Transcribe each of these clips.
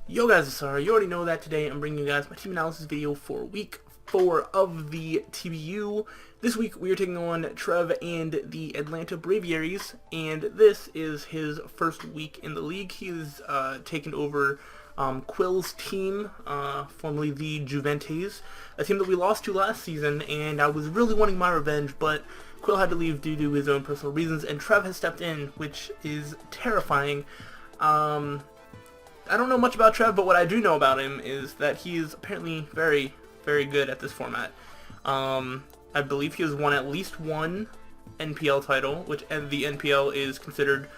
Yo guys, sorry, you already know that today I'm bringing you guys my team analysis video for week 4 of the TBU. This week we are taking on Trev and the Atlanta Braviarys, and this is his first week in the league. He's taken over Quill's team, formerly the Juventus, a team that we lost to last season, and I was really wanting my revenge, but Quill had to leave due to his own personal reasons, and Trev has stepped in, which is terrifying. I don't know much about Trev, but what I do know about him is that he is apparently very, very good at this format. I believe he has won at least one NPL title, which the NPL is considered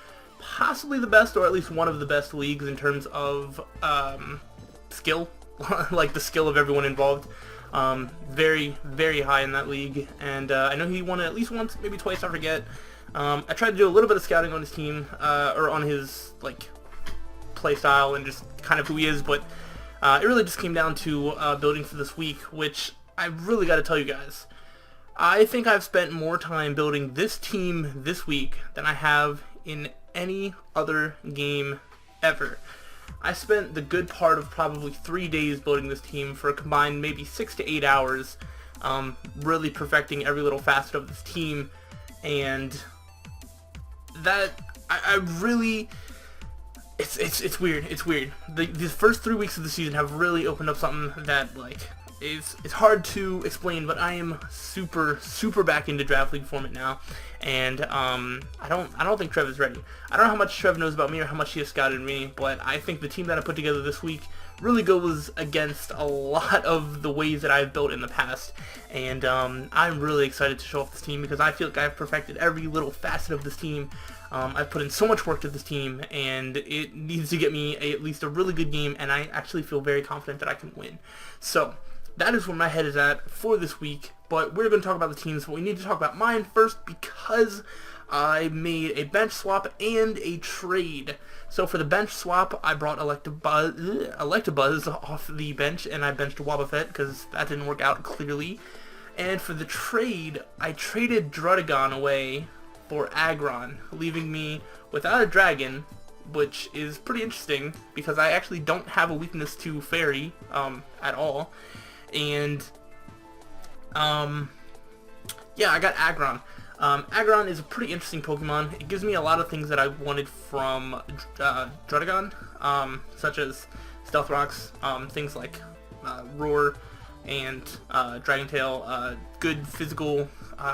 possibly the best, or at least one of the best leagues in terms of skill, like the skill of everyone involved. Very, very high in that league, and I know he won it at least once, maybe twice, I forget. I tried to do a little bit of scouting on his team, or on his, like, play style and just kind of who he is, but it really just came down to building for this week, which I really got to tell you guys. I think I've spent more time building this team this week than I have in any other game ever. I spent the good part of probably 3 days building this team for a combined maybe 6 to 8 hours, really perfecting every little facet of this team, and that I really... It's weird. It's weird. The first 3 weeks of the season have really opened up something that, like, it's hard to explain, but I am super back into draft league format now, and I don't think Trev is ready. I don't know how much Trev knows about me or how much he has scouted me, but I think the team that I put together this week really goes against a lot of the ways that I've built in the past, and I'm really excited to show off this team because I feel like I've perfected every little facet of this team. I've put in so much work to this team, and it needs to get me at least a really good game, and I actually feel very confident that I can win. So, that is where my head is at for this week, but we're going to talk about the teams, but we need to talk about mine first because I made a bench swap and a trade. So for the bench swap, I brought Electabuzz off the bench, and I benched Wobbuffet because that didn't work out clearly. And for the trade, I traded Druddigon away for Aggron, leaving me without a dragon, which is pretty interesting because I actually don't have a weakness to Fairy at all. And yeah, I got Aggron. Aggron is a pretty interesting Pokemon. It gives me a lot of things that I wanted from Druddigon, such as Stealth Rocks, things like Roar and Dragon Tail, good physical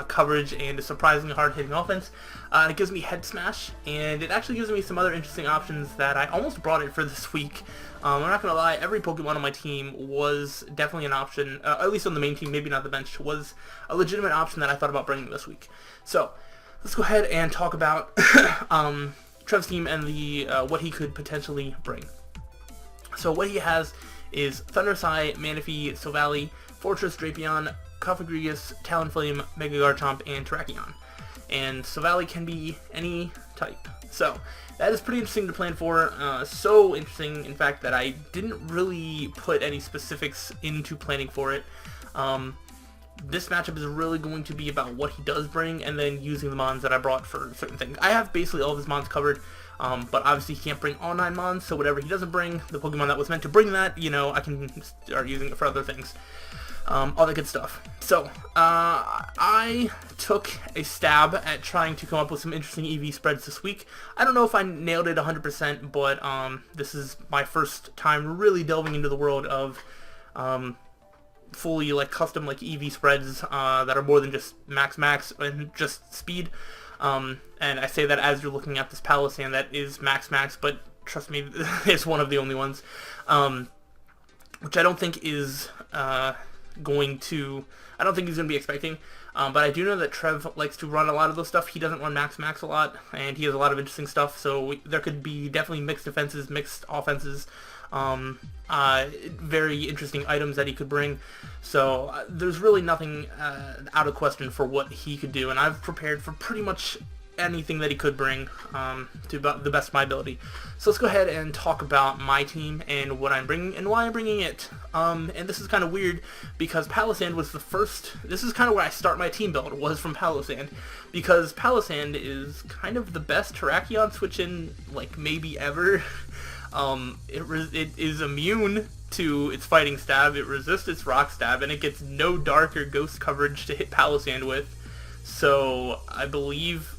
coverage, and a surprisingly hard-hitting offense. It gives me Head Smash, and it actually gives me some other interesting options that I almost brought it for this week. I'm not going to lie, every Pokemon on my team was definitely an option, at least on the main team, maybe not the bench, was a legitimate option that I thought about bringing this week. So, let's go ahead and talk about Trev's team and the what he could potentially bring. So what he has is Thundersai, Manaphy, Silvally, Fortress, Drapion, Cofagrigus, Talonflame, Mega Garchomp, and Terrakion. And Silvally can be any type. So, that is pretty interesting to plan for. So interesting, in fact, that I didn't really put any specifics into planning for it. This matchup is really going to be about what he does bring, and then using the mons that I brought for certain things. I have basically all of his mons covered, but obviously he can't bring all 9 mons, so whatever he doesn't bring, the Pokemon that was meant to bring that, you know, I can start using it for other things. All that good stuff. So, I took a stab at trying to come up with some interesting EV spreads this week. I don't know if I nailed it 100%, but this is my first time really delving into the world of fully like custom like EV spreads that are more than just max and just speed. And I say that as you're looking at this Palossand that is max, but trust me, it's one of the only ones, which I don't think is I don't think he's going to be expecting, but I do know that Trev likes to run a lot of those stuff. He doesn't run max a lot, and he has a lot of interesting stuff, so there could be definitely mixed defenses, mixed offenses, very interesting items that he could bring, so there's really nothing out of question for what he could do, and I've prepared for pretty much anything that he could bring to the best of my ability. So let's go ahead and talk about my team and what I'm bringing and why I'm bringing it. And this is kind of weird because Palossand was the first, this is kind of where I start my team build, was from Palossand, because Palossand is kind of the best Terrakion switch-in, like, maybe ever. it is immune to its fighting stab, it resists its rock stab, and it gets no dark or ghost coverage to hit Palossand with. So I believe,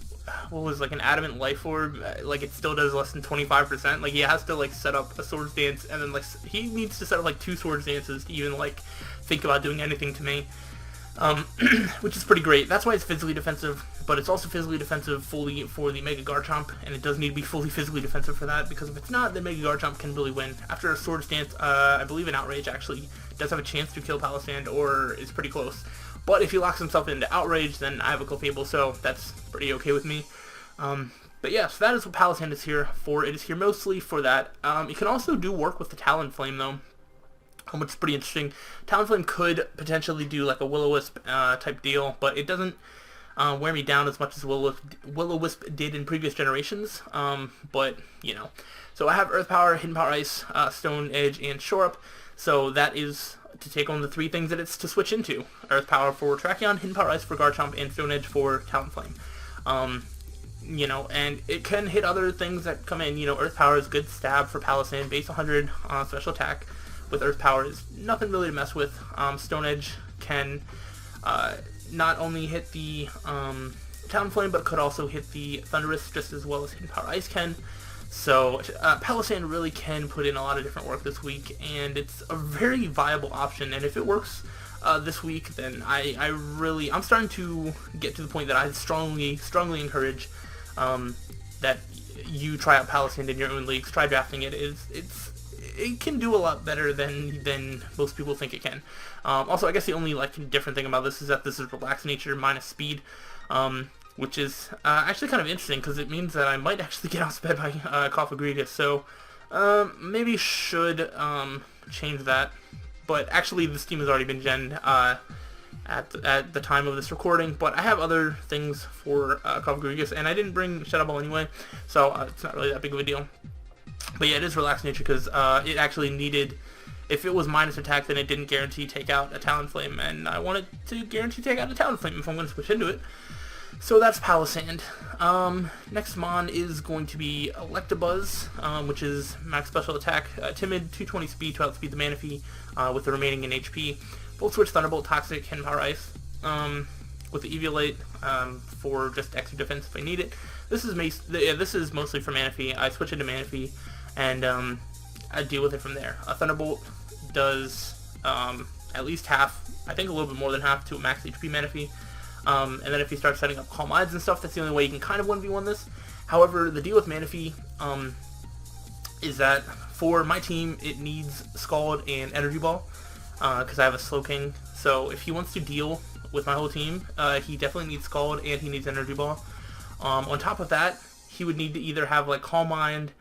what was like an adamant life orb, like it still does less than 25%. Like he has to like set up a swords dance, and then like he needs to set up like 2 swords dances to even like think about doing anything to me. Which is pretty great. That's why it's physically defensive, but it's also physically defensive fully for the Mega Garchomp, and it does need to be fully physically defensive for that, because if it's not, then Mega Garchomp can really win. After a Sword Stance, I believe an Outrage actually does have a chance to kill Palossand, or is pretty close. But if he locks himself into Outrage, then I have a Clefable, so that's pretty okay with me. But yeah, so that is what Palossand is here for. It is here mostly for that. It can also do work with the Talonflame, though, which is pretty interesting. Talonflame could potentially do like a Will-O-Wisp type deal, but it doesn't wear me down as much as Will-O-Wisp did in previous generations. But, you know. So I have Earth Power, Hidden Power Ice, Stone Edge, and Shore Up. So that is to take on the 3 things that it's to switch into. Earth Power for Terrakion, Hidden Power Ice for Garchomp, and Stone Edge for Talonflame. You know, and it can hit other things that come in. You know, Earth Power is good stab for Palossand, base 100 special attack. With Earth Power is nothing really to mess with. Stone Edge can not only hit the Talonflame, but could also hit the Thundurus just as well as Hidden Power Ice can. So Palossand really can put in a lot of different work this week, and it's a very viable option. And if it works this week, then I'm starting to get to the point that I strongly encourage that you try out Palossand in your own leagues. Try drafting it. It can do a lot better than most people think it can. Also, I guess the only like different thing about this is that this is Relaxed Nature minus Speed, which is actually kind of interesting because it means that I might actually get outsped by Cofagrigus. So maybe should change that. But actually, this team has already been genned at the time of this recording. But I have other things for Cofagrigus, and I didn't bring Shadow Ball anyway, so it's not really that big of a deal. But yeah, it is Relaxed Nature because it actually needed, if it was minus attack, then it didn't guarantee take out a Talonflame, and I wanted to guarantee take out a Talonflame if I'm going to switch into it. So that's Palossand. Next Mon is going to be Electabuzz, which is max special attack, timid, 220 speed to outspeed the Manaphy with the remaining in HP. Volt Switch, Thunderbolt, Toxic, Hidden Power Ice, with the Eviolite for just extra defense if I need it. This is mostly for Manaphy. I switch into Manaphy, and I deal with it from there. A Thunderbolt does at least half, I think a little bit more than half, to a max HP Manaphy. And then if you start setting up Calm Eyes and stuff, that's the only way you can kind of 1v1 this. However, the deal with Manaphy is that for my team, it needs Scald and Energy Ball, because I have a Slowking. So if he wants to deal with my whole team, he definitely needs Scald and he needs Energy Ball. On top of that, he would need to either have like Calm Mind,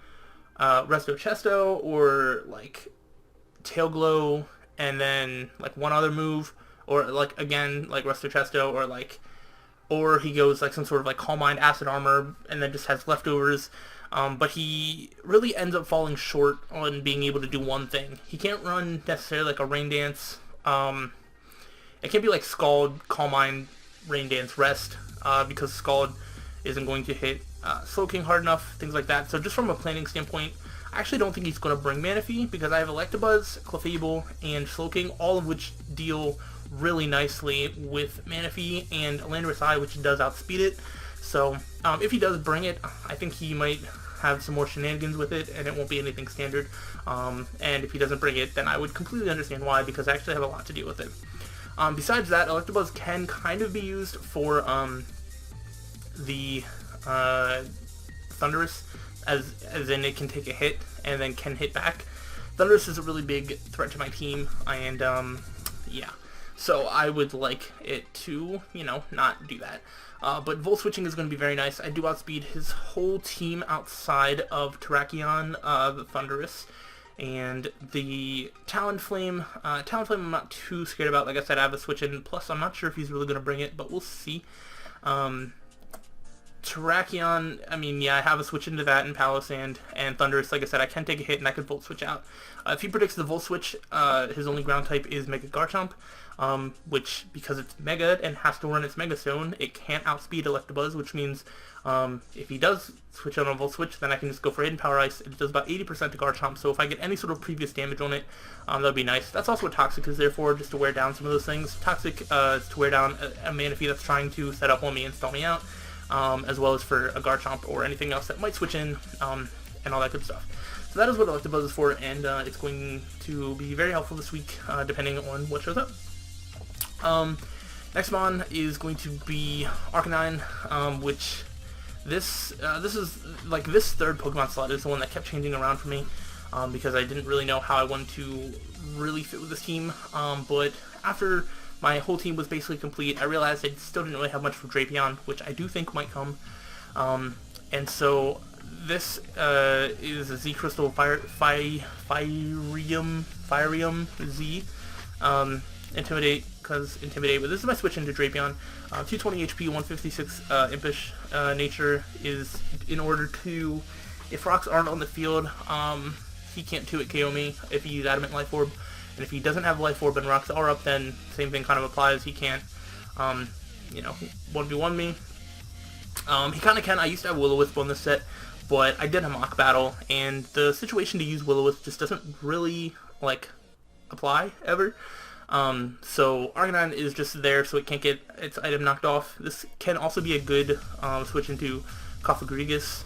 Resto Chesto, or like Tail Glow, and then like one other move, or like again like Resto Chesto, or he goes like some sort of like Calm Mind, Acid Armor, and then just has leftovers. But he really ends up falling short on being able to do one thing. He can't run necessarily like a Rain Dance. It can't be like Scald, Calm Mind, Rain Dance, Rest, because Scald isn't going to hit Slowking hard enough, things like that. So just from a planning standpoint, I actually don't think he's going to bring Manaphy, because I have Electabuzz, Clefable, and Slowking, all of which deal really nicely with Manaphy, and Landorus Eye, which does outspeed it. So if he does bring it, I think he might have some more shenanigans with it, and it won't be anything standard. And if he doesn't bring it, then I would completely understand why, because I actually have a lot to deal with it. Besides that, Electabuzz can kind of be used for the Thundurus, as in it can take a hit and then can hit back. Thundurus is a really big threat to my team, and yeah, so I would like it to, you know, not do that. But Volt Switching is going to be very nice. I do outspeed his whole team outside of Terrakion, the Thundurus, and the Talonflame. Talonflame I'm not too scared about. Like I said, I have a switch in, plus I'm not sure if he's really going to bring it, but we'll see. Terrakion, I mean, yeah, I have a switch into that in Palossand, and Thundurus, like I said, I can take a hit and I can Volt Switch out. If he predicts the Volt Switch, his only ground type is Mega Garchomp. which, because it's Mega and has to run its Mega Stone, it can't outspeed Electabuzz, which means if he does switch on a Volt Switch, then I can just go for Hidden Power Ice. It does about 80% to Garchomp, so if I get any sort of previous damage on it, that would be nice. That's also what Toxic is there for, just to wear down some of those things. Toxic is to wear down a Manaphy that's trying to set up on me and stall me out, as well as for a Garchomp or anything else that might switch in, and all that good stuff. So that is what Electabuzz is for, and it's going to be very helpful this week, depending on what shows up. Next mon is going to be Arcanine, which this is like this third Pokemon slot is the one that kept changing around for me, because I didn't really know how I wanted to really fit with this team. But after my whole team was basically complete, I realized I still didn't really have much for Drapion, which I do think might come. And so this is a Z Crystal Firium Z. Intimidate, because Intimidate, but this is my switch into Drapion. 220 HP, 156 Impish nature is in order to, if rocks aren't on the field, he can't 2-hit KO me if he uses Adamant Life Orb. And if he doesn't have Life Orb and rocks are up, then same thing kind of applies. He can't, 1v1 me. He kind of can. I used to have Will-O-Wisp on this set, but I did a mock battle, and the situation to use Will-O-Wisp just doesn't really, apply ever. So Arcanine is just there so it can't get its item knocked off. This can also be a good switch into Cofagrigus,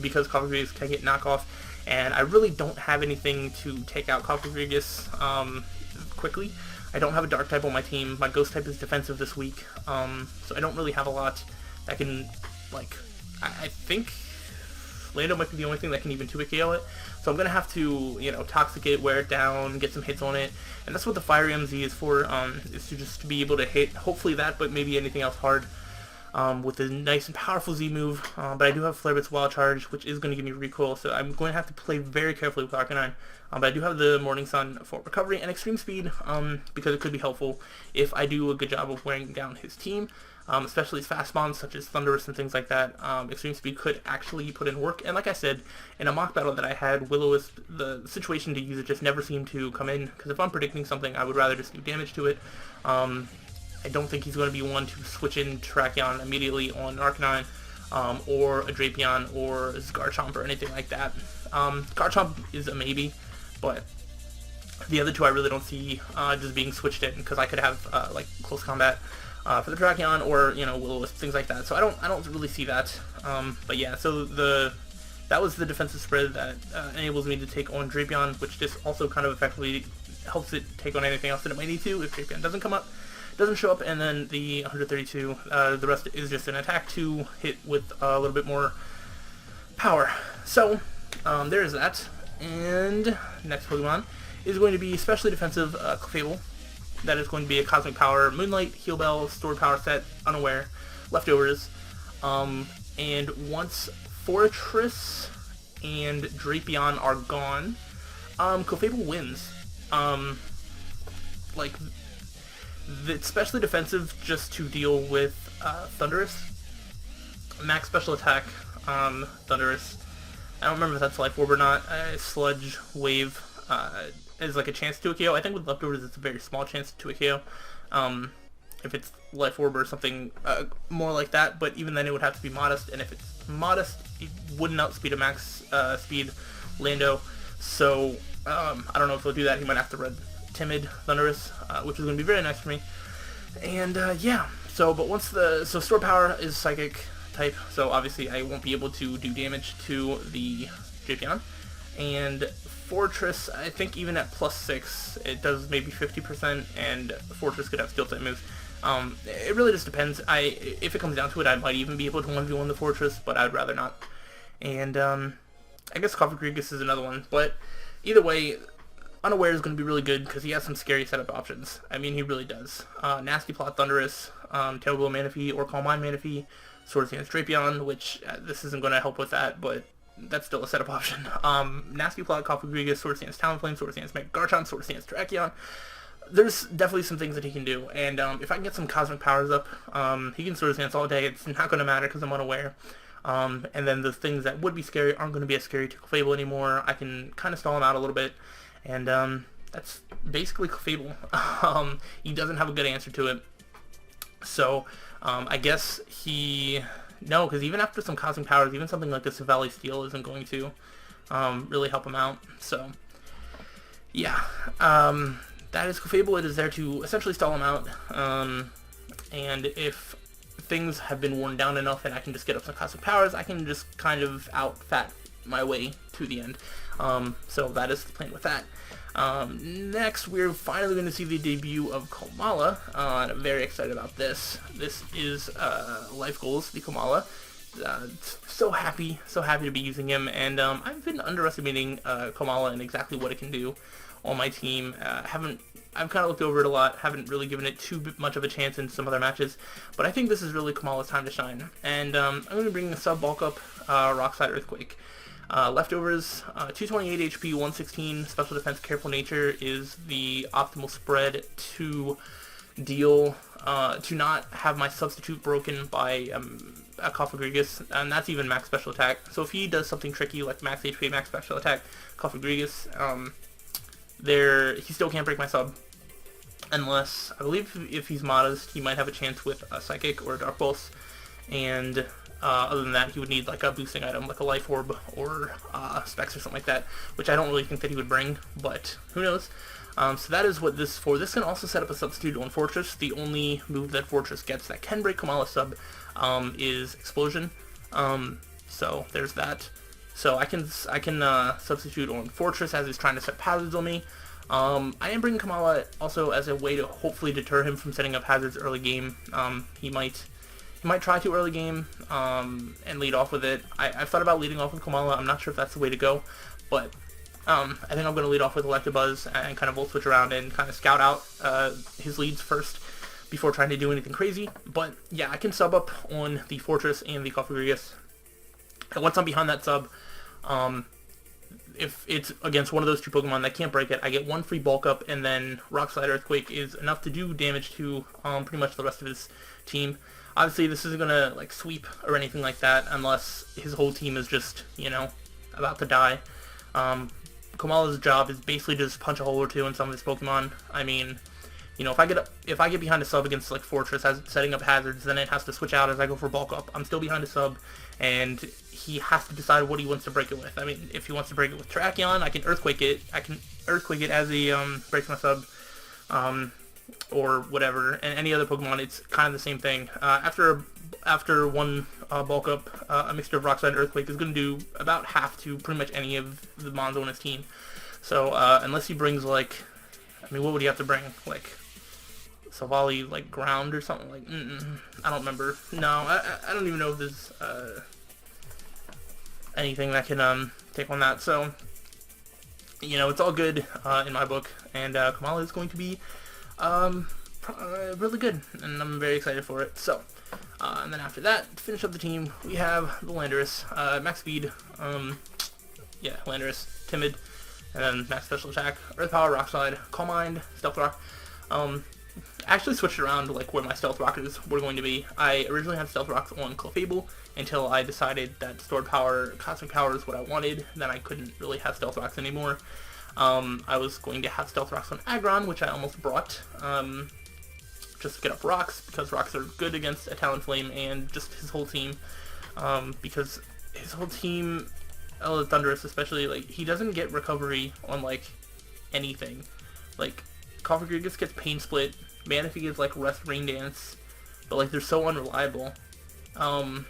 because Cofagrigus can get knockoff, and I really don't have anything to take out Cofagrigus quickly. I don't have a Dark type on my team. My Ghost type is defensive this week, so I don't really have a lot that can, I think Lando might be the only thing that can even 2-hit KO it. So I'm going to have to, Toxic it, wear it down, get some hits on it. And that's what the Firium Z is for, is to just be able to hit, hopefully that, but maybe anything else hard, with a nice and powerful Z move. But I do have Flare Blitz Wild Charge, which is going to give me recoil, so I'm going to have to play very carefully with Arcanine. But I do have the Morning Sun for recovery and Extreme Speed, because it could be helpful if I do a good job of wearing down his team. Especially his fast spawns such as Thunderous and things like that. Extreme Speed could actually put in work, and like I said, in a mock battle that I had, Will-O-Wisp, the situation to use it just never seemed to come in, because if I'm predicting something, I would rather just do damage to it. I don't think he's going to be one to switch in Terrakion immediately on Arcanine, or a Drapion, or a Garchomp, or anything like that. Garchomp is a maybe, but the other two I really don't see just being switched in, because I could have close combat for the Terrakion, or Will-O-Wisp, things like that. So I don't really see that. But yeah, so that was the defensive spread that enables me to take on Drapion, which just also kind of effectively helps it take on anything else that it might need to if Drapion doesn't show up, and then the 132, the rest is just an attack to hit with a little bit more power. So there is that. And next Pokemon is going to be specially defensive Clefable. That is going to be a Cosmic Power, Moonlight, Heal Bell, Stored Power Set, Unaware, Leftovers. And once Fortress and Drapion are gone, Clefable wins. It's specially defensive just to deal with Thunderous. Max special attack, Thunderous. I don't remember if that's Life Orb or not. Sludge Wave is like a chance to a KO. I think with Leftovers it's a very small chance to a KO. If it's Life Orb or something more like that, but even then it would have to be modest, and if it's modest, it wouldn't outspeed a max speed Lando. So I don't know if he'll do that. He might have to run Timid Thunderous, which is going to be very nice for me. And yeah, but once Store Power is Psychic type, so obviously I won't be able to do damage to the Drapion. And Fortress, I think even at +6, it does maybe 50%, and Fortress could have Steel type moves. It really just depends. If it comes down to it, I might even be able to 1v1 the Fortress, but I'd rather not. And I guess Cofagrigus is another one, but either way, Unaware is going to be really good because he has some scary setup options. I mean, he really does. Nasty Plot Thunderous, Tailglow Manaphy, or Calm Mind Manaphy, Swords Dance Drapion, which this isn't going to help with that, but that's still a setup option. Nasty Plot, Cofagrigus, Swords Dance Talonflame, Swords Dance Mega Garchomp, Swords Dance Terrakion. There's definitely some things that he can do, and if I can get some Cosmic Powers up, he can Swords Dance all day. It's not going to matter because I'm Unaware. And then the things that would be scary aren't going to be as scary to Clefable anymore. I can kind of stall him out a little bit, and that's basically Clefable. He doesn't have a good answer to it. So, I guess no, because even after some Cosmic Powers, even something like a Savali Steel isn't going to really help him out. So, yeah, that is Clefable. It is there to essentially stall him out. And if things have been worn down enough and I can just get up some Cosmic Powers, I can just kind of out-fat my way to the end. So that is the plan with that. Next, we're finally going to see the debut of Komala, and I'm very excited about this. This is Life Goals, the Komala. So happy to be using him, and I've been underestimating Komala and exactly what it can do on my team. I've kind of looked over it a lot, haven't really given it too much of a chance in some other matches, but I think this is really Komala's time to shine. And I'm going to bring a sub bulk up Rockslide Earthquake. Leftovers, 228 HP, 116 special defense, careful nature is the optimal spread to deal, to not have my substitute broken by a Cofagrigus, and that's even max special attack. So if he does something tricky like max HP, max special attack, Cofagrigus, he still can't break my sub. Unless, I believe if he's modest, he might have a chance with a Psychic or a Dark Pulse, and other than that, he would need like a boosting item, like a Life Orb or Specs or something like that, which I don't really think that he would bring, but who knows. So that is what this is for. This can also set up a substitute on Fortress. The only move that Fortress gets that can break Komala's sub is Explosion. So there's that. So I can substitute on Fortress as he's trying to set hazards on me. I am bringing Komala also as a way to hopefully deter him from setting up hazards early game. He might try to early game and lead off with it. I've thought about leading off with Komala. I'm not sure if that's the way to go, but I think I'm going to lead off with Electabuzz and kind of volt switch around and kind of scout out his leads first before trying to do anything crazy. But yeah, I can sub up on the Fortress and the Cofagrigus. And once I'm behind that sub, if it's against one of those two Pokemon that can't break it, I get one free bulk up, and then Rock Slide Earthquake is enough to do damage to pretty much the rest of his team. Obviously, this isn't gonna like sweep or anything like that unless his whole team is just, you know, about to die. Komala's job is basically just punch a hole or two in some of his Pokemon. I mean, you know, if I get behind a sub against like Fortress as setting up hazards, then it has to switch out as I go for bulk up. I'm still behind a sub, and he has to decide what he wants to break it with. I mean, if he wants to break it with Terrakion, I can Earthquake it. I can Earthquake it as he breaks my sub, or whatever. And any other Pokemon, it's kind of the same thing. After one bulk up, a mixture of Rock Slide and Earthquake is going to do about half to pretty much any of the Mons on his team. So unless he brings like, I mean, what would he have to bring? Like Savali, like ground or something like. I don't remember. No, I don't even know if there's anything that can take on that. So you know, it's all good in my book, and Komala is going to be really good, and I'm very excited for it. So and then after that, to finish up the team, we have the Landorus, max speed, yeah, Landorus, timid, and then max special attack, Earth Power, Rock Slide, Calm Mind, Stealth Rock. I actually switched around like where my Stealth Rockers were going to be. I originally had Stealth Rocks on Clefable until I decided that Stored Power, Cosmic Power is what I wanted. Then I couldn't really have Stealth Rocks anymore. I was going to have Stealth Rocks on Aggron, which I almost brought, just to get up Rocks, because Rocks are good against a Talonflame and just his whole team, because his whole team, Thundurus especially, like, he doesn't get recovery on, like, anything. Like, Cofagrigus gets Pain Split, Manaphy gets, like, Rest Rain Dance, but, like, they're so unreliable. And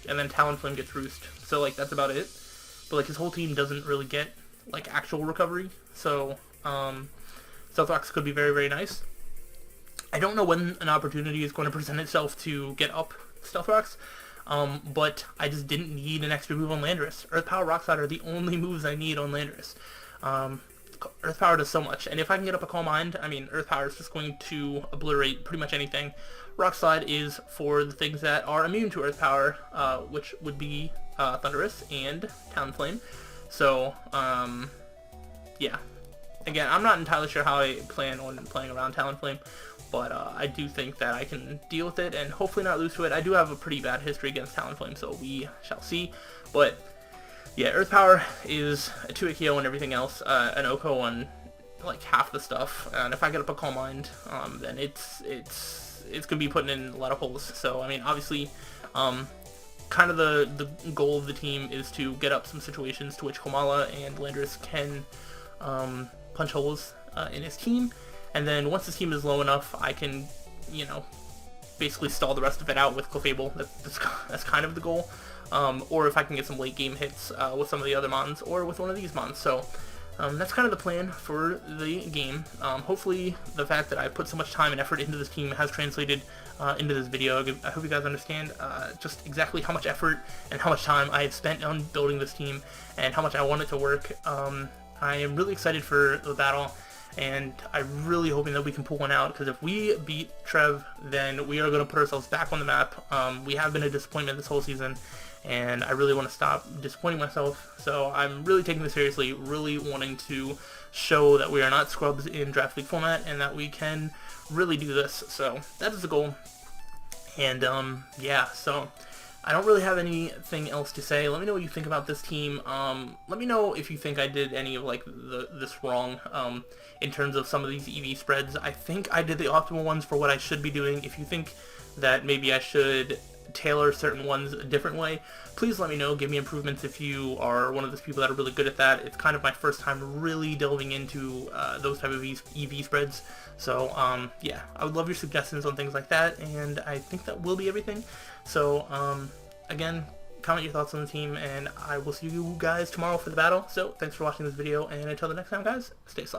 then Talonflame gets Roost, so, like, that's about it. But, like, his whole team doesn't really get, like, actual recovery, so, Stealth Rocks could be very, very nice. I don't know when an opportunity is going to present itself to get up Stealth Rocks, but I just didn't need an extra move on Landorus. Earth Power, Rock Slide are the only moves I need on Landorus. Earth Power does so much, and if I can get up a Calm Mind, I mean, Earth Power is just going to obliterate pretty much anything. Rock Slide is for the things that are immune to Earth Power, which would be Thundurus and Talonflame. So, yeah. Again, I'm not entirely sure how I plan on playing around Talonflame, but I do think that I can deal with it and hopefully not lose to it. I do have a pretty bad history against Talonflame, so we shall see. But yeah, Earth Power is a 2-hit KO and everything else. An OHKO on like half the stuff, and if I get up a Calm Mind, then it's gonna be putting in a lot of holes. So I mean, obviously, kind of the goal of the team is to get up some situations to which Komala and Landorus can punch holes in his team, and then once his team is low enough, I can, you know, basically stall the rest of it out with Clefable. That's kind of the goal. Or if I can get some late game hits with some of the other mons, or with one of these mons. So that's kind of the plan for the game. Hopefully the fact that I put so much time and effort into this team has translated into this video. I hope you guys understand just exactly how much effort and how much time I have spent on building this team, and how much I want it to work. I am really excited for the battle, and I'm really hoping that we can pull one out, because if we beat Trev, then we are going to put ourselves back on the map. We have been a disappointment this whole season, and I really want to stop disappointing myself. So I'm really taking this seriously, really wanting to show that we are not scrubs in Draft League format, and that we can really do this. So that is the goal. And yeah, so I don't really have anything else to say. Let me know what you think about this team. Let me know if you think I did any of like this wrong in terms of some of these EV spreads. I think I did the optimal ones for what I should be doing. If you think that maybe I should tailor certain ones a different way, please let me know. Give me improvements if you are one of those people that are really good at that. It's kind of my first time really delving into those type of EV spreads. So yeah, I would love your suggestions on things like that, and I think that will be everything. So again, comment your thoughts on the team, and I will see you guys tomorrow for the battle. So thanks for watching this video, and until the next time, guys, stay safe.